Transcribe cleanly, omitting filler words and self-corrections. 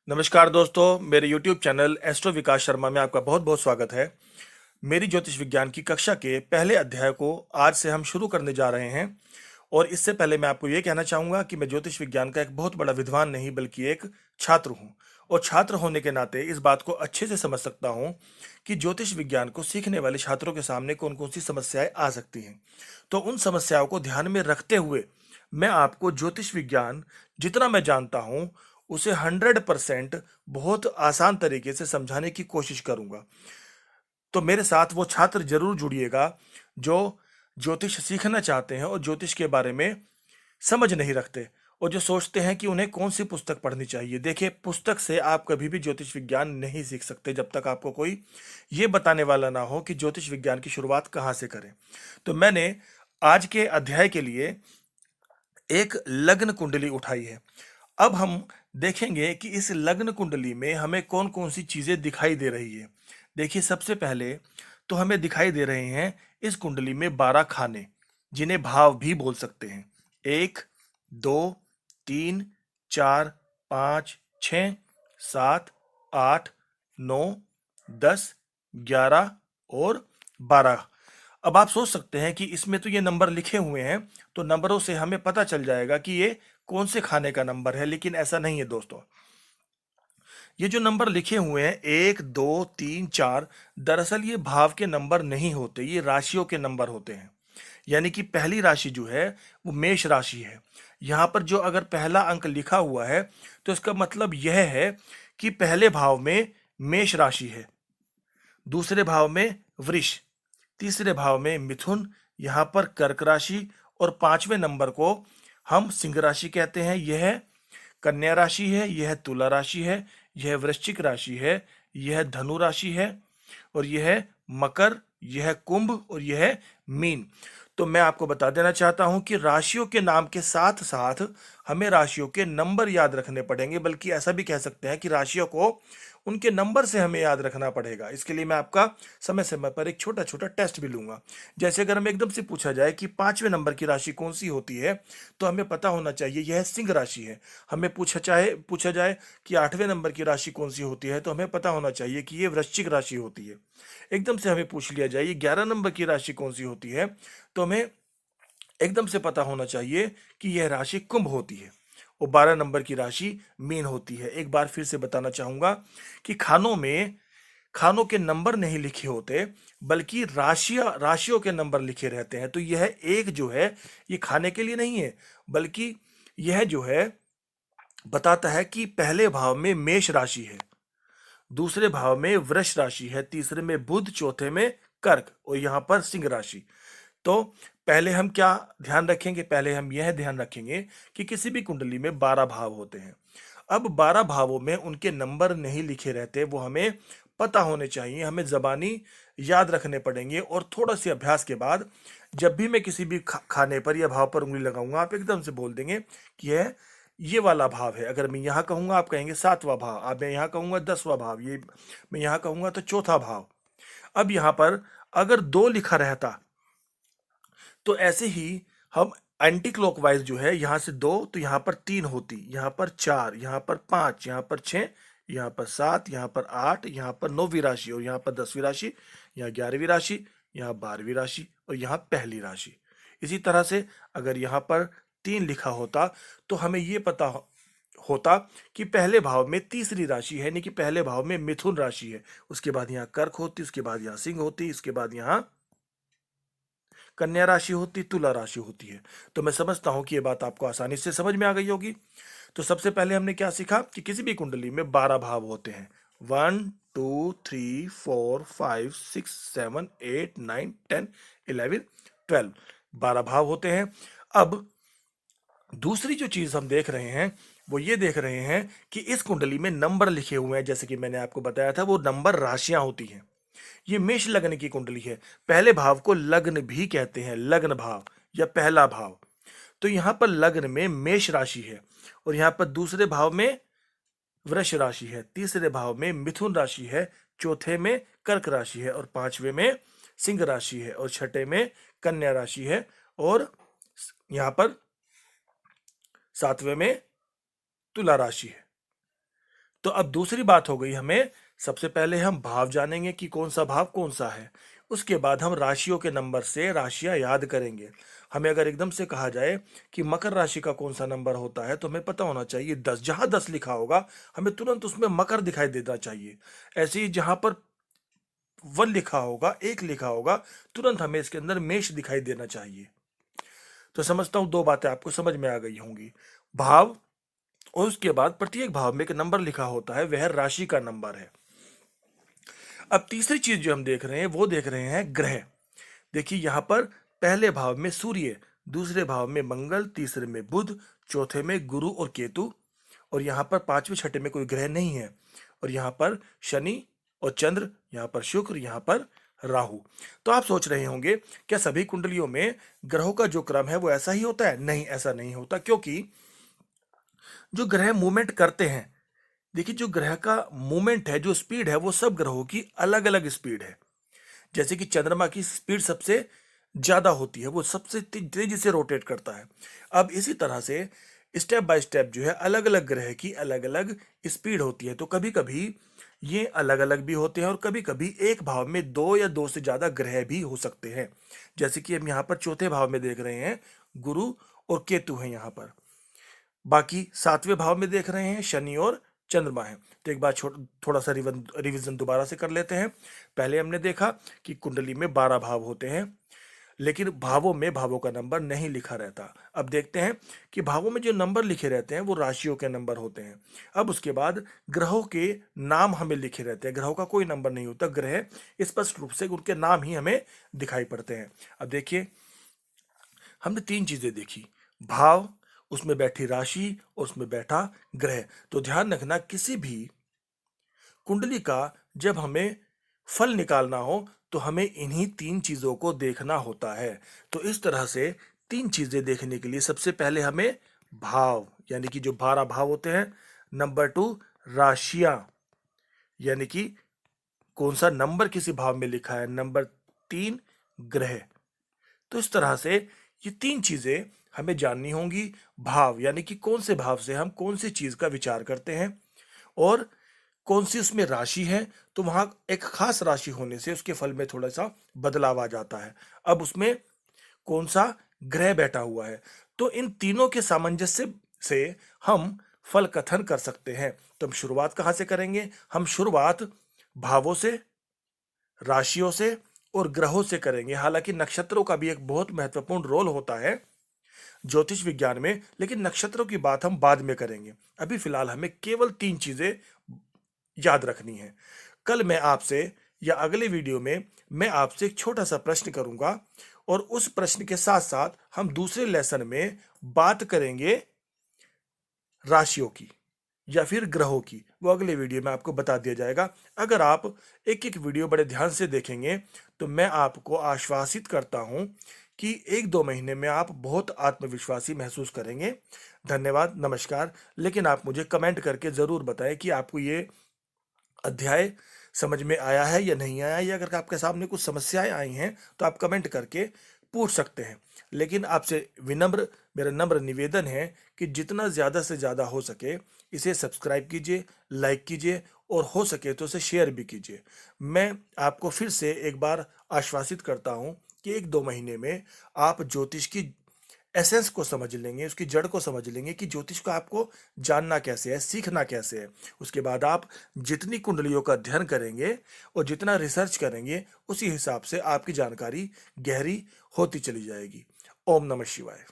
नमस्कार दोस्तों, मेरे YouTube चैनल एस्ट्रो विकास शर्मा में आपका बहुत बहुत स्वागत है। मेरी ज्योतिष विज्ञान की कक्षा के पहले अध्याय को आज से हम शुरू करने जा रहे हैं। और इससे पहले मैं आपको ये कहना चाहूँगा कि मैं ज्योतिष विज्ञान का एक बहुत बड़ा विद्वान नहीं बल्कि एक छात्र हूँ। और छात्र होने के नाते इस बात को अच्छे से समझ सकता हूँ कि ज्योतिष विज्ञान को सीखने वाले छात्रों के सामने कौन कौन सी समस्याएं आ सकती हैं। तो उन समस्याओं को ध्यान में रखते हुए मैं आपको ज्योतिष विज्ञान जितना मैं जानता हूँ उसे 100% बहुत आसान तरीके से समझाने की कोशिश करूंगा। तो मेरे साथ वो छात्र जरूर जुड़िएगा जो ज्योतिष सीखना चाहते हैं और ज्योतिष के बारे में समझ नहीं रखते और जो सोचते हैं कि उन्हें कौन सी पुस्तक पढ़नी चाहिए। देखिए, पुस्तक से आप कभी भी ज्योतिष विज्ञान नहीं सीख सकते जब तक आपको कोई ये बताने वाला ना हो कि ज्योतिष विज्ञान की शुरुआत कहाँ से करें। तो मैंने आज के अध्याय के लिए एक लग्न कुंडली उठाई है। अब हम देखेंगे कि इस लग्न कुंडली में हमें कौन कौन सी चीजें दिखाई दे रही है। देखिए, सबसे पहले तो हमें दिखाई दे रहे हैं इस कुंडली में 12 खाने, जिन्हें भाव भी बोल सकते हैं। 1, 2, 3, 4, 5, 6, 7, 8, 9, 10, 11 और 12। अब आप सोच सकते हैं कि इसमें तो ये नंबर लिखे हुए हैं, तो नंबरों से हमें पता चल जाएगा कि ये कौन से खाने का नंबर है, लेकिन ऐसा नहीं है दोस्तों। ये जो नंबर लिखे हुए हैं 1, 2, 3, 4, दरअसल ये भाव के नंबर नहीं होते, ये राशियों के नंबर होते हैं। यानी कि पहली राशि जो है वो मेष राशि है। यहाँ पर जो अगर पहला अंक लिखा हुआ है तो इसका मतलब यह है कि पहले भाव में मेष राशि है, दूसरे भाव में वृष, तीसरे भाव में मिथुन, यहाँ पर कर्क राशि, और पांचवें नंबर को हम सिंह राशि कहते हैं। यह कन्या राशि है, यह तुला राशि है, यह वृश्चिक राशि है, यह धनु राशि है, और यह मकर, यह कुंभ और यह मीन। तो मैं आपको बता देना चाहता हूं कि राशियों के नाम के साथ साथ हमें राशियों के नंबर याद रखने पड़ेंगे, बल्कि ऐसा भी कह सकते हैं कि राशियों को उनके नंबर से हमें याद रखना पड़ेगा। इसके लिए मैं आपका समय समय पर एक छोटा छोटा टेस्ट भी लूंगा। जैसे अगर हमें एकदम से पूछा जाए कि पांचवें नंबर की राशि कौन सी होती है, तो हमें पता होना चाहिए यह सिंह राशि है। हमें पूछा जाए कि आठवें नंबर की राशि कौन सी होती है, तो हमें पता होना चाहिए कि यह वृश्चिक राशि होती है। एकदम से हमें पूछ लिया जाए 11 नंबर की राशि कौन सी होती है, तो हमें एकदम से पता होना चाहिए कि यह राशि कुंभ होती है। और 12 नंबर की राशि मीन होती है। एक बार फिर से बताना चाहूंगा कि खानों के नंबर नहीं लिखे होते, बल्कि राशियों के नंबर लिखे रहते हैं। तो यह एक जो है ये खाने के लिए नहीं है, बल्कि यह जो है बताता है कि पहले भाव में मेष राशि है, दूसरे भाव में वृष राशि है, तीसरे में बुध, चौथे में कर्क और यहाँ पर सिंह राशि। तो पहले हम क्या ध्यान रखेंगे? पहले हम यह ध्यान रखेंगे कि किसी भी कुंडली में 12 भाव होते हैं। अब 12 भावों में उनके नंबर नहीं लिखे रहते, वो हमें पता होने चाहिए, हमें जबानी याद रखने पड़ेंगे। और थोड़ा सी अभ्यास के बाद जब भी मैं किसी भी खाने पर या भाव पर उंगली लगाऊंगा, आप एकदम से बोल देंगे कि यह ये वाला भाव है। अगर मैं यहाँ कहूंगा आप कहेंगे 7वां भाव, अब मैं यहाँ कहूंगा 10वां भाव, ये मैं यहाँ कहूंगा तो चौथा भाव। अब यहाँ पर अगर 2 लिखा रहता तो ऐसे ही हम एंटी क्लॉकवाइज जो है, यहां से 2 तो यहां पर 3 होती, यहां पर 4, यहां पर 5, यहां पर 6, यहां पर 7, यहां पर 8, यहां पर 9वीं राशि और यहां पर 10वीं राशि, यहां 11वीं राशि, यहां 12वीं राशि और यहां पहली राशि। इसी तरह से अगर यहां पर 3 लिखा होता तो हमें यह पता होता कि पहले भाव में तीसरी राशि है, यानी कि पहले भाव में मिथुन राशि है। उसके बाद यहाँ कर्क होती, उसके बाद यहाँ सिंह होती, इसके बाद यहाँ कन्या राशि होती, तुला राशि होती है। तो मैं समझता हूं कि ये बात आपको आसानी से समझ में आ गई होगी। तो सबसे पहले हमने क्या सीखा कि किसी भी कुंडली में 12 भाव होते हैं। 1, 2, 3, 4, 5, 6, 7, 8, 9, 10, 11, 12 भाव होते हैं। अब दूसरी जो चीज हम देख रहे हैं वो ये देख रहे हैं कि इस कुंडली में नंबर लिखे हुए हैं। जैसे कि मैंने आपको बताया था, वो नंबर राशियां होती हैं। ये मेष लग्न की कुंडली है। पहले भाव को लग्न भी कहते हैं, लग्न भाव या पहला भाव। तो यहां पर लग्न में मेष राशि है, और यहां पर दूसरे भाव में वृष राशि है, तीसरे भाव में मिथुन राशि है, चौथे में कर्क राशि है, और पांचवे में सिंह राशि है, और छठे में कन्या राशि है, और यहां पर सातवें में तुला राशि है। तो अब दूसरी बात हो गई, हमें सबसे पहले हम भाव जानेंगे कि कौन सा भाव कौन सा है। उसके बाद हम राशियों के नंबर से राशियां याद करेंगे। हमें अगर एकदम से कहा जाए कि मकर राशि का कौन सा नंबर होता है, तो हमें पता होना चाहिए 10। जहां 10 लिखा होगा, हमें तुरंत उसमें मकर दिखाई देना चाहिए। ऐसे ही जहां पर 1 लिखा होगा, 1 लिखा होगा, तुरंत हमें इसके अंदर मेष दिखाई देना चाहिए। तो समझता हूं 2 बातें आपको समझ में आ गई होंगी। भाव, और उसके बाद प्रत्येक भाव में एक नंबर लिखा होता है, वह राशि का नंबर है। अब तीसरी चीज जो हम देख रहे हैं, वो देख रहे हैं ग्रह। देखिए यहां पर पहले भाव में सूर्य, दूसरे भाव में मंगल, तीसरे में बुध, चौथे में गुरु और केतु, और यहाँ पर पांचवें छठे में कोई ग्रह नहीं है। और यहाँ पर शनि और चंद्र, यहाँ पर शुक्र, यहाँ पर राहु। तो आप सोच रहे होंगे, क्या सभी कुंडलियों में ग्रहों का जो क्रम है वो ऐसा ही होता है? नहीं, ऐसा नहीं होता, क्योंकि जो ग्रह मूवमेंट करते हैं, देखिए जो ग्रह का मूवमेंट है, जो स्पीड है, वो सब ग्रहों की अलग अलग स्पीड है। जैसे कि चंद्रमा की स्पीड सबसे ज्यादा होती है, वो सबसे तेजी से रोटेट करता है। अब इसी तरह से स्टेप बाय स्टेप जो है, अलग अलग ग्रह की अलग अलग स्पीड होती है। तो कभी कभी ये अलग अलग भी होते हैं, और कभी कभी एक भाव में 2 या 2 से ज्यादा ग्रह भी हो सकते हैं। जैसे कि हम यहाँ पर चौथे भाव में देख रहे हैं, गुरु और केतु हैं यहाँ पर। बाकी 7वें भाव में देख रहे हैं, शनि और चंद्रमा है। तो एक बार थोड़ा सा रिवीजन दोबारा से कर लेते हैं। पहले हमने देखा कि कुंडली में 12 भाव होते हैं, लेकिन भावों में भावों का नंबर नहीं लिखा रहता। अब देखते हैं कि भावों में जो नंबर लिखे रहते हैं वो राशियों के नंबर होते हैं। अब उसके बाद ग्रहों के नाम हमें लिखे रहते हैं। ग्रहों का कोई नंबर नहीं होता, ग्रह स्पष्ट रूप से उनके नाम ही हमें दिखाई पड़ते हैं। अब देखिए, हमने 3 चीजें देखी, भाव, उसमें बैठी राशि और उसमें बैठा ग्रह। तो ध्यान रखना, किसी भी कुंडली का जब हमें फल निकालना हो, तो हमें इन्हीं 3 चीजों को देखना होता है। तो इस तरह से 3 चीजें देखने के लिए सबसे पहले हमें भाव, यानी कि जो 12 भाव होते हैं, नंबर 2 राशियां, यानी कि कौन सा नंबर किसी भाव में लिखा है, नंबर 3 ग्रह। तो इस तरह से ये 3 चीजें हमें जाननी होंगी। भाव यानी कि कौन से भाव से हम कौन सी चीज का विचार करते हैं, और कौन सी उसमें राशि है, तो वहां एक खास राशि होने से उसके फल में थोड़ा सा बदलाव आ जाता है। अब उसमें कौन सा ग्रह बैठा हुआ है, तो इन तीनों के सामंजस्य से हम फल कथन कर सकते हैं। तो हम शुरुआत कहां से करेंगे? हम शुरुआत भावों से, राशियों से और ग्रहों से करेंगे। हालांकि नक्षत्रों का भी एक बहुत महत्वपूर्ण रोल होता है ज्योतिष विज्ञान में, लेकिन नक्षत्रों की बात हम बाद में करेंगे। अभी फिलहाल हमें केवल 3 चीजें याद रखनी है। कल मैं आपसे, या अगले वीडियो में मैं आपसे एक छोटा सा प्रश्न करूंगा, और उस प्रश्न के साथ साथ हम दूसरे लेसन में बात करेंगे राशियों की या फिर ग्रहों की। वो अगले वीडियो में आपको बता दिया जाएगा। अगर आप एक एक वीडियो बड़े ध्यान से देखेंगे, तो मैं आपको आश्वासित करता हूं कि 1-2 महीने में आप बहुत आत्मविश्वासी महसूस करेंगे। धन्यवाद, नमस्कार। लेकिन आप मुझे कमेंट करके जरूर बताएं कि आपको ये अध्याय समझ में आया है या नहीं आया, या अगर आपके सामने कुछ समस्याएं आई हैं, तो आप कमेंट करके पूछ सकते हैं। लेकिन आपसे मेरा नम्र निवेदन है कि जितना ज़्यादा से ज़्यादा हो सके इसे सब्सक्राइब कीजिए, लाइक कीजिए, और हो सके तो इसे शेयर भी कीजिए। मैं आपको फिर से एक बार आश्वासित करता हूं कि 1-2 महीने में आप ज्योतिष की एसेंस को समझ लेंगे, उसकी जड़ को समझ लेंगे कि ज्योतिष को आपको जानना कैसे है, सीखना कैसे है। उसके बाद आप जितनी कुंडलियों का अध्ययन करेंगे और जितना रिसर्च करेंगे, उसी हिसाब से आपकी जानकारी गहरी होती चली जाएगी। ओम नमः शिवाय।